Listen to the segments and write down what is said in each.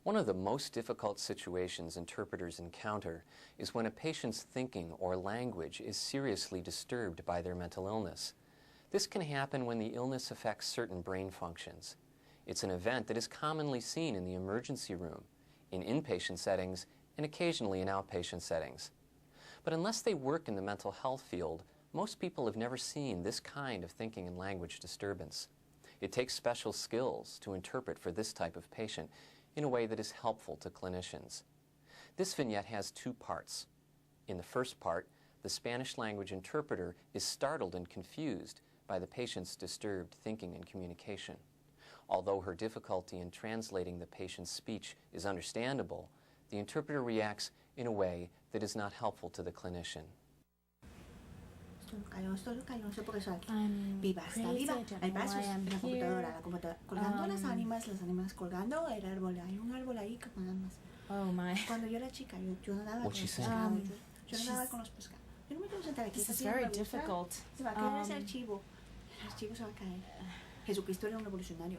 One of the most difficult situations interpreters encounter is when a patient's thinking or language is seriously disturbed by their mental illness. This can happen when the illness affects certain brain functions. It's an event that is commonly seen in the emergency room, in inpatient settings, and occasionally in outpatient settings. But unless they work in the mental health field, most people have never seen this kind of thinking and language disturbance. It takes special skills to interpret for this type of patient in a way that is helpful to clinicians. This vignette has two parts. In the first part, the Spanish language interpreter is startled and confused by the patient's disturbed thinking and communication. Although her difficulty in translating the patient's speech is understandable, the interpreter reacts in a way that is not helpful to the clinician. Viva, está viva. Hay brazos en la computadora, colgando las ánimas colgando el árbol. Hay un árbol ahí que más. Oh my. Cuando yo era chica, yo nadaba con los pescados. Yo nadaba con los pescados. Yo no me quiero sentar aquí. This is very difficult. Se va a caer ese archivo. El archivo se va a caer. Jesucristo era un revolucionario.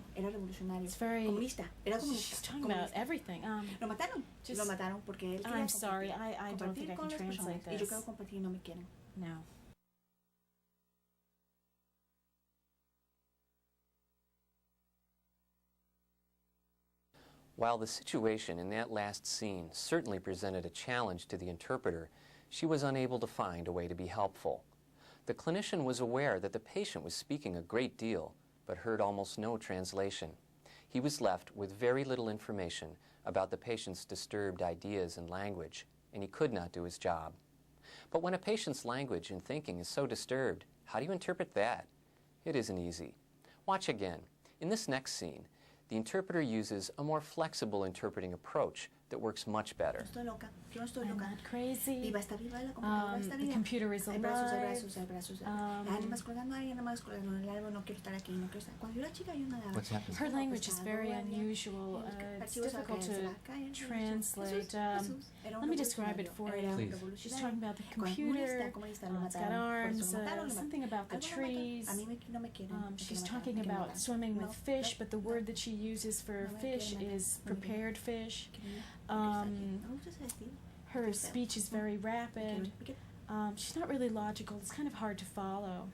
It's very comunista. Era comunista. She's talking about everything. Lo mataron. Lo mataron porque él quería I'm sorry. I don't think I can translate this. Y yo quiero compartir y no me quieren. No. While the situation in that last scene certainly presented a challenge to the interpreter, she was unable to find a way to be helpful. The clinician was aware that the patient was speaking a great deal, but heard almost no translation. He was left with very little information about the patient's disturbed ideas and language, and he could not do his job. But when a patient's language and thinking is so disturbed, how do you interpret that? It isn't easy. Watch again. In this next scene, the interpreter uses a more flexible interpreting approach that works much better. I'm not crazy. Viva, está viva, la computadora está viva. The computer is alive. Hay brazos. Ánimas colgando, hay ánimas colgando en el árbol, no quiero estar aquí, no quiero estar. Cuando yo era chica, yo nadaba. What's happening? Her language is very unusual. It's difficult to translate. Let me describe it for you. Please. She's talking about the computer. It's got arms. Something about the trees. She's talking about swimming with fish, but the word that she uses for fish is prepared fish. Her speech is very rapid. She's not really logical. It's kind of hard to follow.